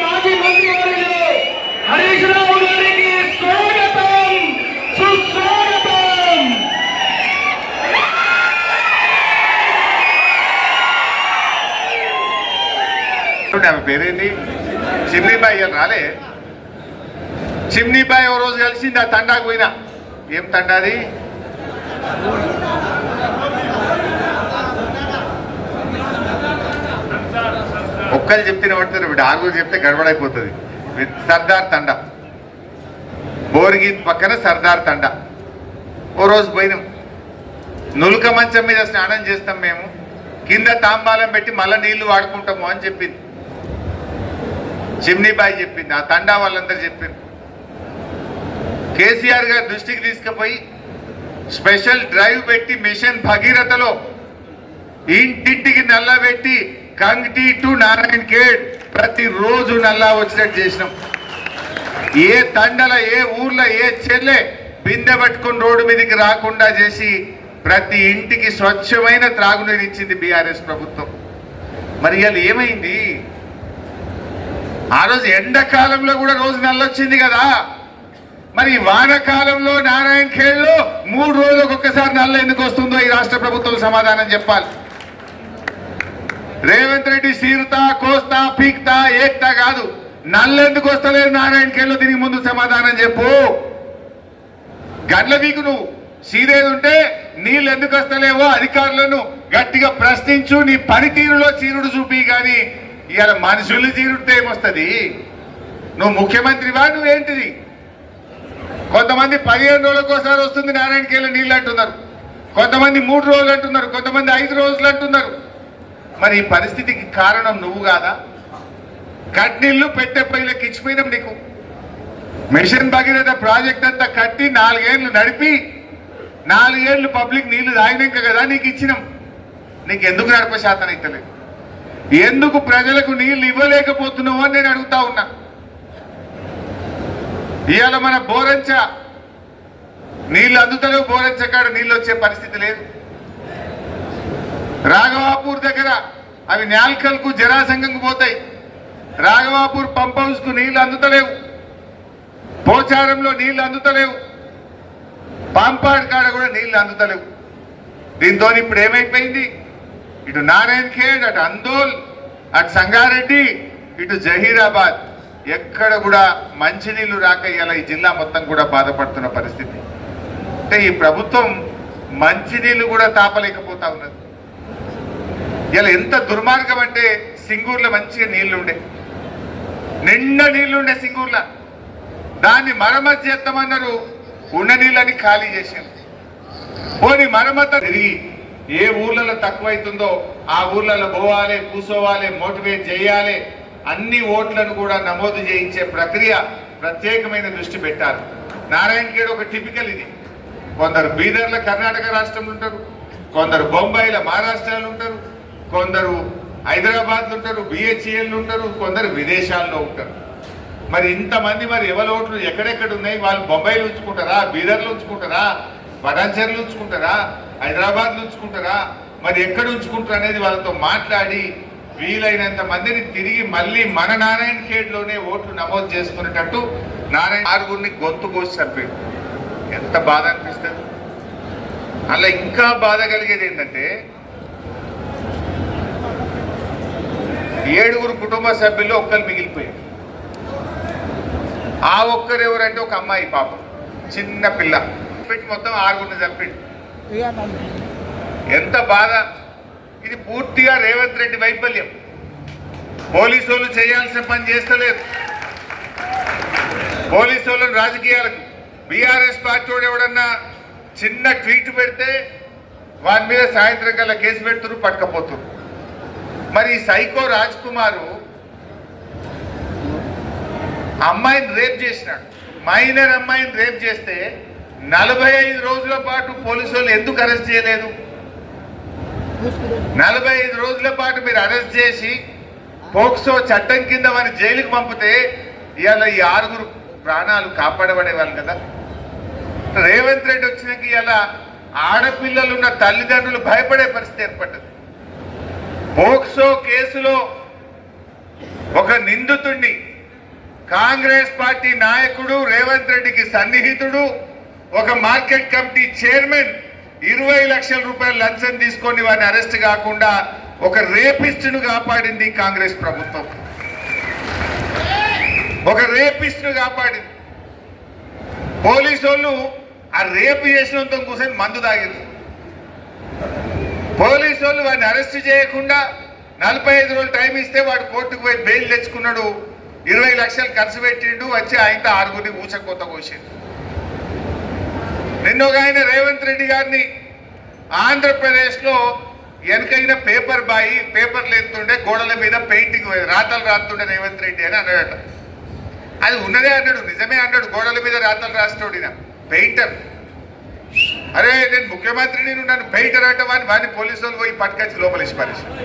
మాజీ మంత్రివర్యులు హరీష్ రావు గారికి స్వాగతం, సుస్వాగతం. ఆమె పేరేంటి? చిమ్నీబాయి అని రాలే. చిమ్నీబాయి ఓ రోజు కలిసింది, ఆ తండాకు పోయినా. ఏం తండాది? ఒక్కరు చెప్తే పడతారు, ఆరుగురు చెప్తే గడబడైపోతుంది. సర్దార్ తండా, బోర్గీత్ పక్కన సర్దార్ తండా. ఓ రోజు పోయినాం. నులక మంచం మీద స్నానం చేస్తాం మేము, కింద తాంబాలం పెట్టి మళ్ళీ నీళ్లు వాడుకుంటాము అని చెప్పింది చిమ్నీబాయి, చెప్పింది. ఆ తండా వాళ్ళందరూ చెప్పింది. కేసీఆర్ గారి దృష్టికి తీసుకుపోయి స్పెషల్ డ్రైవ్ పెట్టి మిషన్ భగీరథలో ఇంటింటికి నల్ల పెట్టి కంగ్టీ టు నారాయణ ఖేడ్ ప్రతిరోజు నల్లా వచ్చినట్టు చేసినాం. ఏ తండల, ఏ ఊర్లో, ఏ చెల్లె బిందె పట్టుకుని రోడ్డు మీదకి రాకుండా చేసి ప్రతి ఇంటికి స్వచ్ఛమైన త్రాగునీరు ఇచ్చింది బీఆర్ఎస్ ప్రభుత్వం. మరి ఇవాళ ఏమైంది? ఆ రోజు ఎండాకాలంలో కూడా రోజు నల్లొచ్చింది కదా. మరి వానకాలంలో నారాయణ ఖేడ్లో 3 రోజులకు ఒక్కసారి నల్ల ఎందుకు వస్తుందో ఈ రాష్ట్ర ప్రభుత్వం సమాధానం చెప్పాలి. రేవంత్ రెడ్డి సీరుతా, కోస్తా, పీక్తా, ఏక్తా కాదు, నల్లెందుకు వస్తలేదు నారాయణ ఖేడ్లో? దీనికి ముందు సమాధానం చెప్పు. గడ్ల వీకు నువ్వు సీదేది ఉంటే నీళ్ళు ఎందుకు వస్తలేవో అధికారులను గట్టిగా ప్రశ్నించు. నీ పనితీరులో చీరుడు చూపి. కానీ ఇవాళ మనుషుల్ని చీరుడితే ఏమొస్తుంది? నువ్వు ముఖ్యమంత్రివా? నువ్వేంటిది? కొంతమంది 15 రోజులకు ఒకసారి వస్తుంది నారాయణ ఖేడ్లో నీళ్ళు అంటున్నారు, కొంతమంది 3 రోజులు అంటున్నారు, కొంతమంది 5 రోజులు అంటున్నారు. మరి ఈ పరిస్థితికి కారణం నువ్వు కాదా? కట్నీళ్లు పెట్టే పైలకి ఇచ్చిపోయినాం నీకు. మిషన్ భగీరథ ప్రాజెక్ట్ అంతా కట్టి 4 ఏళ్ళు నడిపి 4 ఏళ్ళు పబ్లిక్ నీళ్లు తాగినాక కదా నీకు ఇచ్చినాం. నీకు ఎందుకు నడప శాతం అవుతలేదు? ఎందుకు ప్రజలకు నీళ్లు ఇవ్వలేకపోతున్నావు అని నేను అడుగుతా ఉన్నా. ఇవాళ మన బోరంచ నీళ్ళు అందుతలేవు, బోరంచ కాడ నీళ్ళు వచ్చే పరిస్థితి లేదు. రాఘవాపూర్ దగ్గర అవి న్యాల్కల్కు, జరాసంగంకు పోతాయి. రాఘవాపూర్ పంప్ హౌస్ కు నీళ్లు అందుతలేవు, పోచారంలో నీళ్లు అందుతలేవు, పాంపాడ్ కాడ కూడా నీళ్లు అందుతలేవు. దీంతో ఇప్పుడు ఏమైపోయింది? ఇటు నారాయణ ఖేడ్, అటు అందోల్, అటు సంగారెడ్డి, ఇటు జహీరాబాద్ ఎక్కడ కూడా మంచినీళ్లు రాక ఇలా ఈ జిల్లా మొత్తం కూడా బాధపడుతున్న పరిస్థితి. అంటే ఈ ప్రభుత్వం మంచినీళ్లు కూడా తాపలేకపోతా ఉన్నది. ఇలా ఎంత దుర్మార్గం అంటే, సింగూర్లో మంచిగా నీళ్లుండే, నిండా నీళ్లుండే సింగూర్లో, దాన్ని మరమ్మతు చేస్తామన్నారు. ఉన్న నీళ్ళని ఖాళీ చేసింది. పోనీ మరమ్మతు తిరిగి ఏ ఊర్లలో తక్కువైతుందో ఆ ఊర్లలో పోవాలి, కూసోవాలి, మోటివేట్ చేయాలి. అన్ని ఓట్లను కూడా నమోదు చేయించే ప్రక్రియ ప్రత్యేకమైన దృష్టి పెట్టాలి. నారాయణ ఖేడ్ ఒక టిపికల్ ఇది. కొందరు బీదర్ల కర్ణాటక రాష్ట్రంలో ఉంటారు, కొందరు బొంబాయిల మహారాష్ట్రలో ఉంటారు, కొందరు హైదరాబాద్లో ఉంటారు, బిహెచ్ఎల్ ఉంటారు, కొందరు విదేశాల్లో ఉంటారు. మరి ఇంతమంది మరి ఎవరి ఓట్లు ఎక్కడెక్కడ ఉన్నాయి? వాళ్ళు బొంబాయిలో ఉంచుకుంటారా, బీదర్లో ఉంచుకుంటారా, పటాన్చెర్లు ఉంచుకుంటారా, హైదరాబాద్లో ఉంచుకుంటారా? మరి ఎక్కడ ఉంచుకుంటారు అనేది వాళ్ళతో మాట్లాడి వీలైనంత మందిని తిరిగి మళ్ళీ మన నారాయణ ఖేడ్లోనే ఓట్లు నమోదు చేసుకునేటట్టు నారాయణ 6గురిని గొంతు కోసి చంపాడు. ఎంత బాధ అనిపిస్తుంది. అలా ఇంకా బాధ కలిగేది ఏంటంటే, 7గురు కుటుంబ సభ్యుల్లో ఒక్కరు మిగిలిపోయారు. ఆ ఒక్కరు ఎవరంటే ఒక అమ్మాయి, పాపం చిన్న పిల్ల పెట్టి మొత్తం 6గురిని చంపాడు. ఎంత బాధ! ఇది పూర్తిగా రేవంత్ రెడ్డి వైఫల్యం. పోలీసు వాళ్ళు చేయాల్సిన పని చేస్తలేరు. పోలీసు వాళ్ళని రాజకీయాలకు, బీఆర్ఎస్ పార్టీ వాడు ఎవడన్నా చిన్న ట్వీట్ పెడితే వాని మీద సాయంత్రం కల్లా కేసు పెడుతున్నారు, పట్టుకపోతున్నారు. మరి సైకో రాజ్ కుమారు అమ్మాయిని రేప్ చేసినాడు. మైనర్ అమ్మాయిని రేప్ చేస్తే 45 రోజుల పాటు పోలీసు వాళ్ళు ఎందుకు అరెస్ట్ చేయలేదు? 45 రోజుల పాటు మీరు అరెస్ట్ చేసి పోక్సో చట్టం కింద వారిని జైలుకి పంపితే ఇవాళ ఈ 6గురు ప్రాణాలు కాపాడబడేవాళ్ళు కదా. రేవంత్ రెడ్డి వచ్చినాక ఇవాళ ఆడపిల్లలున్న తల్లిదండ్రులు భయపడే పరిస్థితి ఏర్పడ్డది. పోక్సో కేసులో ఒక నిందితుడిని కాంగ్రెస్ పార్టీ నాయకుడు రేవంత్ రెడ్డికి సన్నిహితుడు ఒక మార్కెట్ కమిటీ చైర్మన్ 20 లక్షల రూపాయలు లంచం తీసుకొని వారిని అరెస్ట్ కాకుండా ఒక రేపిస్టును కాపాడింది కాంగ్రెస్ ప్రభుత్వం. ఒక రేపిస్టును కాపాడింది. పోలీసు వాళ్ళు ఆ రేపు చేసినంత కూర్చొని మందు తాగింది. పోలీసు వాళ్ళు వాడిని అరెస్ట్ చేయకుండా 45 రోజులు టైం ఇస్తే వాడు కోర్టుకు పోయి బెయిల్ తెచ్చుకున్నాడు. 20 లక్షలు ఖర్చు పెట్టిండు. వచ్చి ఆయనతో 6గురిని ఊచకోత కోసిండు. నిన్న ఒక ఆయన రేవంత్ రెడ్డి గారిని ఆంధ్రప్రదేశ్లో వెనకైన పేపర్ బాయి పేపర్లు ఎత్తుండే గోడల మీద పెయింటింగ్ రాతలు రాస్తుండే రేవంత్ రెడ్డి అని అన్నాడట. అది ఉన్నదే అన్నాడు, నిజమే అన్నాడు. గోడల మీద రాతలు రాస్తాడు పెయింటర్. అరే నేను ముఖ్యమంత్రిని నన్ను పెయింటర్ అంటే వాడిని పోలీసు వాళ్ళు పోయి పట్టుకొచ్చి లోపలేసి పరిస్థితి.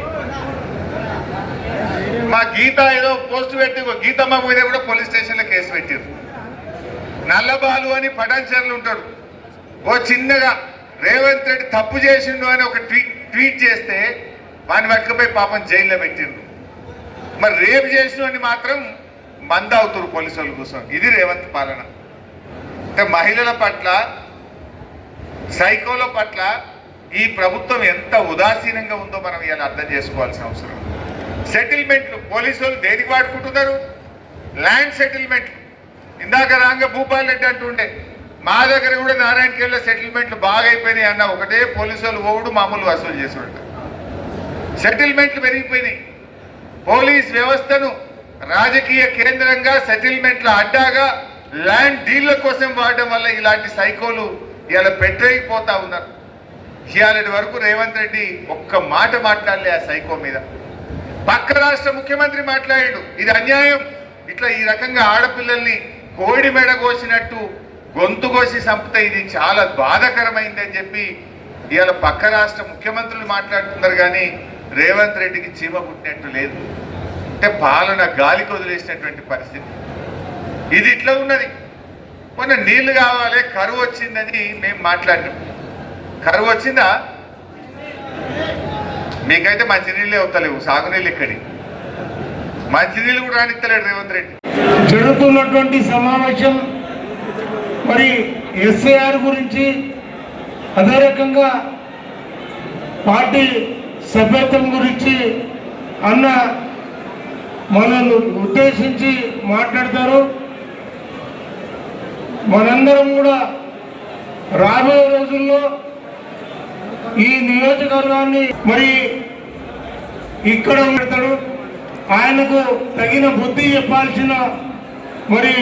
మా గీత ఏదో పోస్ట్ పెట్టి గీతమ్మ మీద కూడా పోలీస్ స్టేషన్లో కేసు పెట్టారు. నల్లబాలు అని పటాన్చర్లు ఉంటాడు. ఓ చిన్నగా రేవంత్ రెడ్డి తప్పు చేసిండు అని ఒక ట్వీట్ చేస్తే వాడిని పట్టుకుపోయి పాపం జైల్లో పెట్టిండు. మరి రేపు చేసిన అని మాత్రం మంద అవుతారు పోలీసు వాళ్ళు కూర్చొని. ఇది రేవంత్ పాలన. అంటే మహిళల పట్ల సైకోల పట్ల ఈ ప్రభుత్వం ఎంత ఉదాసీనంగా ఉందో మనం ఇలా అర్థం చేసుకోవాల్సిన అవసరం. సెటిల్మెంట్లు పోలీసు వాళ్ళు దేనికి వాడుకుంటున్నారు? ల్యాండ్ సెటిల్మెంట్లు. ఇందాక రాంగ భూపాల్ రెడ్డి అంటుండే మా దగ్గర కూడా నారాయణఖేడ్లో సెటిల్మెంట్లు బాగా అయిపోయినాయి అన్న. ఒకటే పోలీసు వాళ్ళు ఓవుడు మామూలు వసూలు చేసేవాడు. సెటిల్మెంట్లు పెరిగిపోయినాయి. పోలీస్ వ్యవస్థను రాజకీయ కేంద్రంగా సెటిల్మెంట్ల అడ్డాగా ల్యాండ్ డీళ్ల కోసం వాడడం వల్ల ఇలాంటి సైకోలు ఇవాళ పెట్టేయిపోతా ఉన్నారు. ఇవాళ వరకు రేవంత్ రెడ్డి ఒక్క మాట మాట్లాడలే ఆ సైకో మీద. పక్క రాష్ట్ర ముఖ్యమంత్రి మాట్లాడాడు ఇది అన్యాయం, ఇట్లా ఈ రకంగా ఆడపిల్లల్ని కోడి మెడ కోసినట్టు గొంతు కోసి చంపితే ఇది చాలా బాధాకరమైందని చెప్పి ఇవాళ పక్క రాష్ట్ర ముఖ్యమంత్రులు మాట్లాడుతున్నారు. కానీ రేవంత్ రెడ్డికి చీమ పుట్టినట్టు లేదు. అంటే పాలన గాలికి వదిలేసినటువంటి పరిస్థితి. ఇది ఇట్లా ఉన్నది. మొన్న నీళ్లు కావాలి, కరువు వచ్చిందని మేము మాట్లాడినాం. కరువు వచ్చిందా? మీకైతే మంచినీళ్ళే వస్తలేవు, సాగునీళ్ళు ఇక్కడి మంచినీళ్ళు కూడా రానిస్తలేడు రేవంత్ రెడ్డి. జరుగుతున్నటువంటి సమావేశం మరి ఎస్ఐఆర్ గురించి, అదే రకంగా పార్టీ సభ్యత్వం గురించి అన్న మనల్ని ఉద్దేశించి మాట్లాడతారు. మనందరం కూడా రాబోయే రోజుల్లో ఈ నియోజకవర్గాన్ని మరి ఇక్కడ పెడతాడు. ఆయనకు తగిన బుద్ధి చెప్పాల్సిన మరి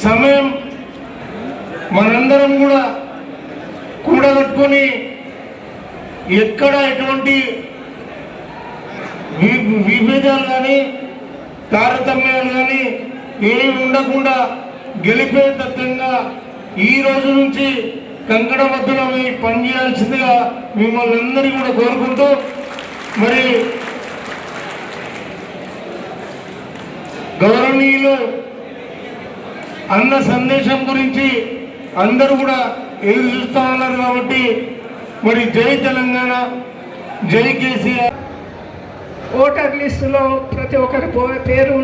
సమయం మనందరం కూడా కూడగట్టుకొని ఎక్కడ ఎటువంటి విభేదాలు కానీ తారతమ్యాలు కానీ ఏమి ఉండకుండా గెలిపే తత్వంగా ఈ రోజు నుంచి కంకణబద్ధులమై పనిచేయాల్సిందిగా మిమ్మల్ని అందరినీ కూడా కోరుకుంటూ మరి గౌరవనీయులు అన్న సందేశం గురించి అందరూ కూడా ఎదురు చూస్తూ ఉన్నారు. కాబట్టి మరి జై తెలంగాణ, జై కేసీఆర్. ఓటర్ లిస్టులో ప్రతి ఒక్కరి పేరు,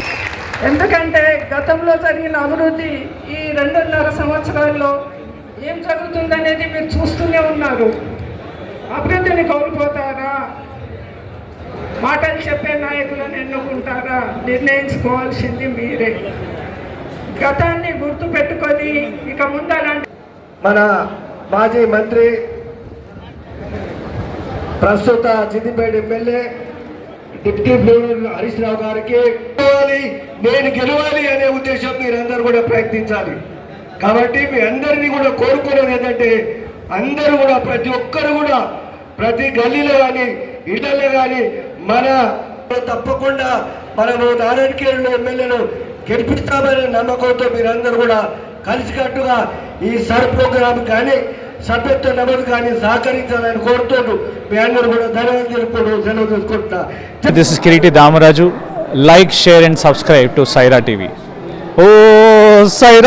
ఎందుకంటే గతంలో జరిగిన అభివృద్ధి ఈ 2.5 సంవత్సరాల్లో ఏం జరుగుతుందనేది మీరు చూస్తూనే ఉన్నారు. అభివృద్ధిని కోల్పోతారా, మాటలు చెప్పే నాయకులను ఎన్నుకుంటారా, నిర్ణయించుకోవాల్సింది మీరే. గతాన్ని గుర్తు పెట్టుకొని ఇక ముందు అలాంటి మన మాజీ మంత్రి ప్రస్తుత Siddipet MLA deputy player Harish Rao గారికి నేను గెలవాలి అనే ఉద్దేశం మీరందరూ కూడా ప్రయత్నించాలి. కాబట్టి మీ అందరినీ కూడా కోరుకునేది ఏంటంటే అందరూ కూడా ప్రతి ఒక్కరు కూడా ప్రతి గల్లీలో కానీ ఇళ్లలో కానీ మన తప్పకుండా మనము నారాయణఖేడ్లో ఎమ్మెల్యేను గెలిపిస్తామనే నమ్మకంతో మీరందరూ కూడా కలిసికట్టుగా ఈ సర్ ప్రోగ్రాం కానీ సభ్యత్వ నమోదు కానీ సహకరించాలని కోరుతూ మీ అందరూ కూడా ధన్యవాదాలు తెలుపుతూ సెలవు తీసుకుంటున్నా. This is Kiriti Damaraju. Like, share and subscribe to Saira TV. Oh, Saira!